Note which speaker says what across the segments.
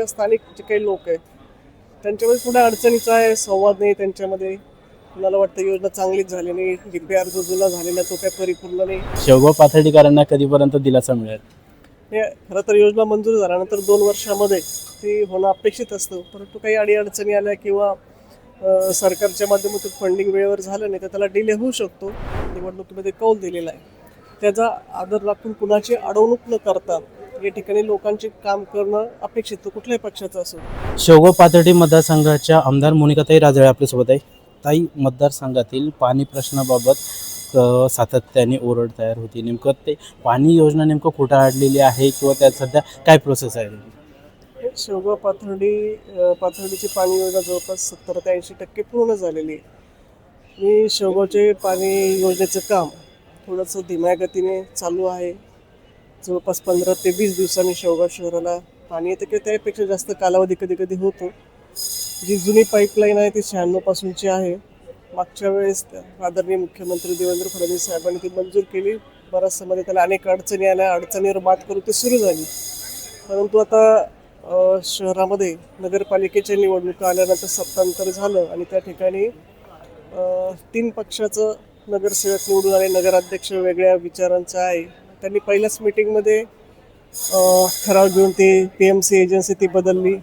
Speaker 1: स्थानिक जे काही लोक आहेत त्यांच्यामध्ये थोड्या अडचणीचा आहे, संवाद नाही त्यांच्यामध्ये. कुणाला वाटतं योजना चांगलीच झाली नाही, DPR जो जुना झालेला तो काय परिपूर्ण नाही.
Speaker 2: शेवगाव पाथर्डीकरांना कधीपर्यंत दिलासा मिळेल?
Speaker 1: हे खरं तर योजना मंजूर झाल्यानंतर 2 वर्षामध्ये ती होणं अपेक्षित असतं, परंतु काही अडीअडचणी आल्या किंवा सरकारच्या माध्यमातून फंडिंग वेळेवर झालं नाही तर त्याला डिले होऊ शकतो. निवडणुकीमध्ये कौल दिलेला आहे, त्याचा आदर राखून कुणाची अडवणूक न करता या ठिकाणी लोकांचे काम करणं अपेक्षित, तो कुठल्याही पक्षाचं असो.
Speaker 2: शेवगाव पाथर्डी मतदारसंघाच्या आमदार मोनिकाताई राजळे आपल्यासोबत आहे. ताई, मतदारसंघातील पाणी प्रश्नाबाबत सातत्याने ओरड तयार होती. नेमकं ते पाणी योजना नेमकं कुठं अडलेली आहे किंवा त्यात सध्या काय प्रोसेस आहे?
Speaker 1: शेवगाव पाथर्डीची पाणी योजना जवळपास 70 ते 80% पूर्ण झालेली आहे. मी शेवगावचे पाणी योजनेचं काम थोडंसं धीम्या गतीने चालू आहे. जवळपास 15 ते 20 दिवसांनी शेवगाव शहराला पाणी येतं किंवा त्यापेक्षा जास्त कालावधी कधी कधी होतो. जी जुनी पाईपलाईन आहे ती 96 पासूनची आहे. मागच्या वेळेस आदरणीय मुख्यमंत्री देवेंद्र फडणवीस साहेबांनी ती मंजूर केली. बऱ्याचशा मध्ये त्याला अनेक अडचणी आल्या, अडचणीवर मात करून ती सुरू झाली. परंतु आता शहरामध्ये नगरपालिकेच्या निवडणुका आल्यानंतर सत्तांतर झालं आणि त्या ठिकाणी 3 पक्षाचं नगरसेवक निवडून आले. नगराध्यक्ष वेगळ्या विचारांचा आहे. त्यांनी पहिल्याच मीटिंगमध्ये ठराव घेऊन ते PMC एजन्सी ती बदलली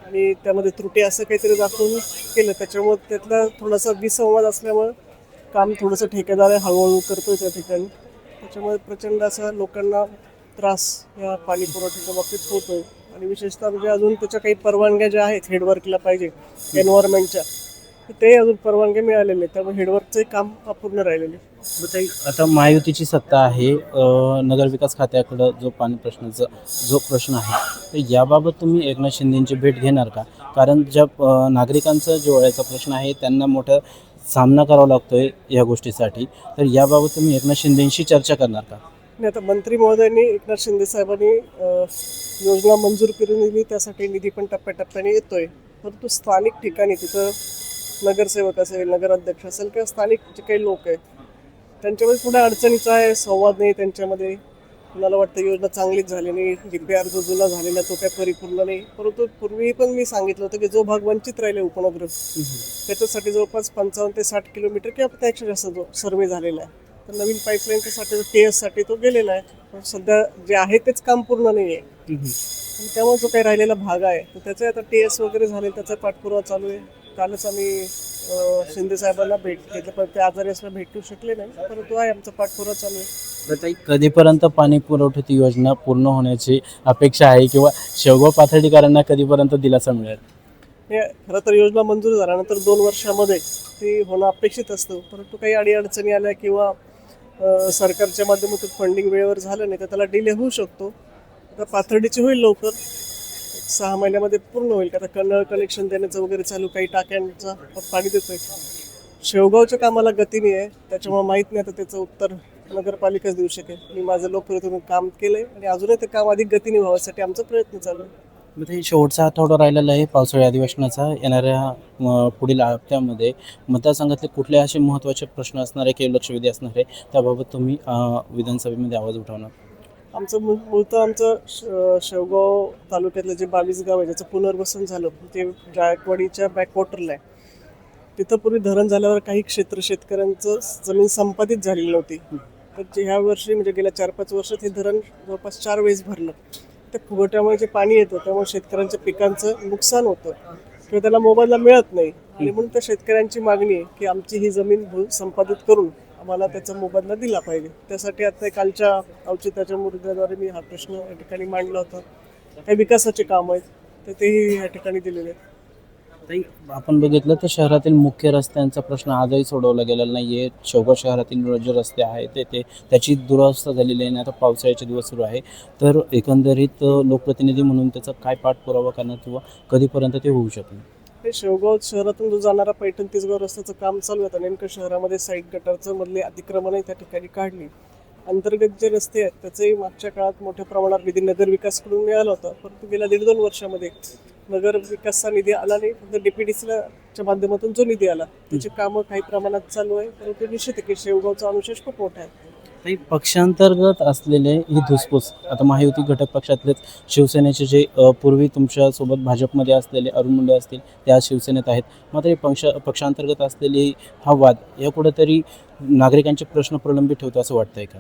Speaker 1: आणि त्यामध्ये त्रुटी असं काहीतरी दाखवून केलं. त्याच्यामुळे त्यातला थोडासा विसंवाद असल्यामुळं काम थोडंसं ठेकेदार हळूहळू करतोय त्या ठिकाणी. त्याच्यामुळे प्रचंड असा लोकांना त्रास या पाणी पुरवठ्याच्या बाबतीत होतोय आणि विशेषतः म्हणजे अजून त्याच्या काही परवानग्या ज्या आहेत हेडवर्कला पाहिजे एन्व्हायरमेंटच्या, ते अजून परवानग्या मिळालेले आहेत. त्यामुळे हेडवर्कचे काम अपूर्ण राहिलेले.
Speaker 2: आता महायुतीची सत्ता आहे, नगरविकास खात्याकडं जो पाणी प्रश्नाचा जो प्रश्न आहे तर याबाबत तुम्ही एकनाथ शिंदेंची भेट घेणार का? कारण ज्या नागरिकांचा जिव्हाळ्याचा प्रश्न आहे त्यांना मोठा सामना करावा लागतोय या गोष्टीसाठी, तर याबाबत तुम्ही एकनाथ शिंदेंशी चर्चा करणार का?
Speaker 1: आणि आता मंत्री महोदयांनी एकनाथ शिंदे साहेबांनी योजना मंजूर करून दिली, त्यासाठी निधी पण टप्प्याटप्प्याने येतोय. परंतु स्थानिक ठिकाणी तिथं नगरसेवक असेल, नगराध्यक्ष असेल किंवा स्थानिक जे काही लोक आहेत त्यांच्यामध्ये थोड्या अडचणीचा आहे, संवाद नाही त्यांच्यामध्ये. कुणाला वाटतं योजना चांगलीच झाली नाही, DPR जो जुना झालेला तो काय परिपूर्ण नाही. परंतु पूर्वी पण मी सांगितलं होतं की जो भाग वंचित राहिले उपनगरं त्याच्यासाठी जवळपास 55 ते 60 किलोमीटर किंवा त्यापेक्षा जास्त जो सर्वे झालेला आहे. तर नवीन पाईपलाईनच्यासाठी TS साठी तो गेलेला आहे. पण सध्या जे आहे तेच काम पूर्ण नाही आहे. त्यामुळे जो काही राहिलेला भाग आहे तर त्याचे आता TS वगैरे झाले, त्याचा पाठपुरावा चालू आहे. कालच आम्ही शिंदे साहेबांना भेट घेतलं, पण ते आजारी असल्या भेटू शकले नाही. परंतु आहे आमचा पाठपुरावा चालू आहे.
Speaker 2: कधीपर्यंत पाणी पुरवठ्याची योजना पूर्ण होण्याची अपेक्षा आहे किंवा शेवगाव पाथर्डीकरांना कधीपर्यंत दिलासा मिळेल?
Speaker 1: हे खरं तर योजना मंजूर झाल्यानंतर 2 वर्षामध्ये ती होणं अपेक्षित असतं, परंतु काही अडीअडचणी आल्या किंवा सरकारच्या माध्यमातून फंडिंग वेळेवर झालं नाही तर त्याला डिले होऊ शकतो. आता पाथर्डीची होईल लवकर, 6 महिन्यामध्ये पूर्ण होईल. आता नळ कनेक्शन देण्याचं वगैरे चालू, काही टाक्यांचा पाणी देतोय. शेवगावच्या कामाला गतीने आहे, त्याच्यामुळे माहीत नाही आता त्याचं उत्तर नगरपालिकाच देऊ शकेल. मी माझं लोकप्रतिनिधीतून काम केलंय आणि अजूनही ते काम अधिक गतीने व्हावयासाठी आमचा प्रयत्न चालू आहे.
Speaker 2: शेवटचा आठवडा राहिलेला आहे पावसाळी अधिवेशनाचा. येणाऱ्या पुढील हप्त्यामध्ये मतदारसंघातले कुठले असे महत्त्वाचे प्रश्न असणार आहे किंवा लक्षवेधी असणार आहे त्याबाबत तुम्ही विधानसभेमध्ये आवाज उठवणार?
Speaker 1: आमचं शेवगाव तालुक्यातलं जे 22 गाव आहे ज्याचं पुनर्वसन झालं ते जायकवाडीच्या बॅकवॉटरला आहे. तिथं पूर्वी धरण झाल्यावर काही क्षेत्र शेतकऱ्यांचं जमीन संपादित झालेली नव्हती. तर ह्या वर्षी म्हणजे गेल्या 4-5 वर्षात हे धरण जवळपास 4 वेळेस भरलं. त्या फुगवट्यामुळे जे पाणी येतं त्यामुळे शेतकऱ्यांच्या पिकांचं नुकसान होतं किंवा त्याला मोबदला मिळत नाही. आणि म्हणून त्या शेतकऱ्यांची मागणी आहे की आमची ही जमीन संपादित करून आम्हाला त्याचा मोबदला दिला पाहिजे. त्यासाठी आता कालच्या औचित्याच्या मुद्द्याद्वारे मी हा प्रश्न या ठिकाणी मांडला होता. काही विकासाचे काम आहेत तर तेही या ठिकाणी दिलेले आहेत.
Speaker 2: आपण बघितलं तर शहरातील मुख्य रस्त्यांचा प्रश्न आजही सोडवला गेलेला नाही आहे. शेवगाव शहरातील जे रस्ते आहेत ते त्याची दुरावस्था झालेली आहे आणि आता पावसाळ्याचे दिवस सुरू आहे. तर एकंदरीत लोकप्रतिनिधी म्हणून त्याचा काय पाठपुरावा करणार किंवा कधीपर्यंत ते होऊ शकेल?
Speaker 1: हे शेवगाव शहरातून जो जाणारा पैठण तिसगाव रस्त्याचं काम चालू आहे. नेमकं शहरामध्ये साईड गटारचं मधले अतिक्रमणही त्या ठिकाणी काढली. अंतर्गत जे रस्ते आहेत त्याचंही मागच्या काळात मोठ्या प्रमाणात निधी नगरविकासकडून मिळाला होता, परंतु गेल्या 1.5-2 वर्षामध्ये नगरविकासचा निधी आला नाही. फक्त DPDCच्या माध्यमातून जो निधी आला त्याची कामं काही प्रमाणात चालू आहे. परंतु निश्चित आहे की शेवगावचा अनुशेष खूप मोठा आहे.
Speaker 2: ताई, पक्षांतर्गत असलेले ही धुसफूस आता महायुती घटक पक्षातलेच शिवसेनेचे जे पूर्वी तुमच्यासोबत भाजपमध्ये असलेले अरुण मुंडे असतील ते आज शिवसेनेत आहेत. मात्र हे पक्षांतर्गत असलेली हा वाद या कुठेतरी नागरिकांचे प्रश्न प्रलंबित ठेवतो असं वाटतंय का?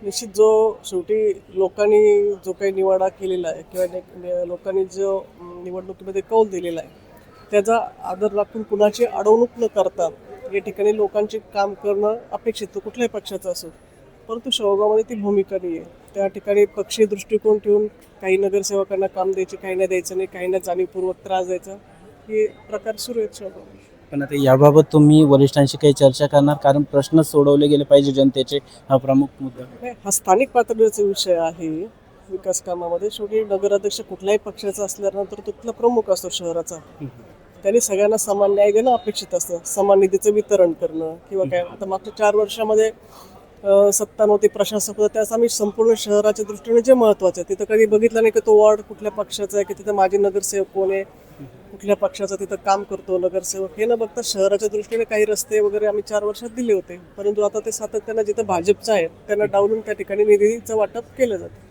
Speaker 1: निश्चित जो शेवटी लोकांनी जो काही निवाडा केलेला आहे किंवा लोकांनी जो निवडणुकीमध्ये कौल दिलेला आहे त्याचा आदर राखून कुणाची अडवणूक न करता या ठिकाणी लोकांचे काम करणं अपेक्षित आहे, कुठल्याही पक्षाचं असो. परंतु शेवगावमध्ये ती भूमिका नाही आहे. त्या ठिकाणी पक्षीय दृष्टिकोन ठेवून काही नगरसेवकांना काम द्यायचे, काही नाही द्यायचं नाही, काहींना जाणीवपूर्वक त्रास द्यायचा, हे प्रकार सुरू आहेत शेवगावमध्ये.
Speaker 2: पण आता याबाबत तुम्ही वरिष्ठांशी काही चर्चा करणार, कारण प्रश्न सोडवले गेले पाहिजे जनतेचे, हा प्रमुख मुद्दा.
Speaker 1: नाही, हा स्थानिक पातळीचा विषय आहे. विकास कामामध्ये शेवटी नगराध्यक्ष कुठल्याही पक्षाचा असल्यानंतर तो तिथला प्रमुख असतो शहराचा. त्यांनी सगळ्यांना समान न्याय देणं अपेक्षित असतं, समान निधीचं वितरण करणं किंवा काय. आता मागच्या 4 वर्षामध्ये सत्ता नव्हती, प्रशासक होता, त्यास आम्ही संपूर्ण शहराच्या दृष्टीने जे महत्त्वाचं आहे तिथं कधी बघितलं नाही की तो वॉर्ड कुठल्या पक्षाचा आहे, की तिथं माझी नगरसेवक कोण आहे, कुठल्या पक्षाचा तिथं काम करतो नगरसेवक, हे न बघता शहराच्या दृष्टीने काही रस्ते वगैरे आम्ही 4 वर्षात दिले होते. परंतु आता ते सातत्यानं जिथं भाजपचं आहे त्यांना डावलून त्या ठिकाणी निधीचं वाटप केलं जातं.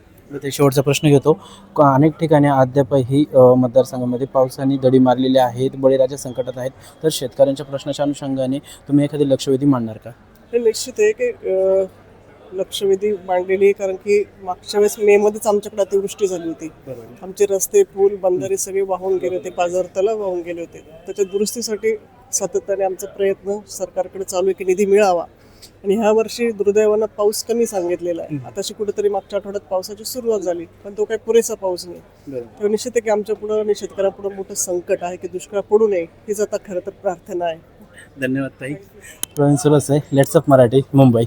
Speaker 2: ते शेवटचा प्रश्न घेतो. अनेक ठिकाणी अद्यापही मतदारसंघामध्ये पावसाने दडी मारलेली आहेत, बळीराजा संकटात आहेत, तर शेतकऱ्यांच्या प्रश्नाच्या अनुषंगाने तुम्ही एखादी लक्षवेधी मांडणार का?
Speaker 1: हे निश्चित आहे की लक्षवेधी मांडलेली आहे, कारण की मागच्या वेळेस मेमध्येच आमच्याकडे अतिवृष्टी झाली होती. आमचे रस्ते, पूल, बंधारे सगळे वाहून गेले होते, बाजार तलाव वाहून गेले होते. त्याच्या दुरुस्तीसाठी सातत्याने आमचा प्रयत्न सरकारकडे चालू आहे की निधी मिळावा. आणि ह्या वर्षी दुर्दैवानं पाऊस कमी सांगितलेला आहे. आताशी कुठेतरी मागच्या आठवड्यात पावसाची सुरुवात झाली, पण तो काही पुरेसा पाऊस नाही. तेव्हा निश्चित आहे की आमच्या पुढं आणि शेतकऱ्यांपुढं मोठं संकट आहे की दुष्काळ पडू नये, हीच आता खरं तर प्रार्थना आहे.
Speaker 2: धन्यवाद ताई. Pravin Surse, let's up Marathi, Mumbai.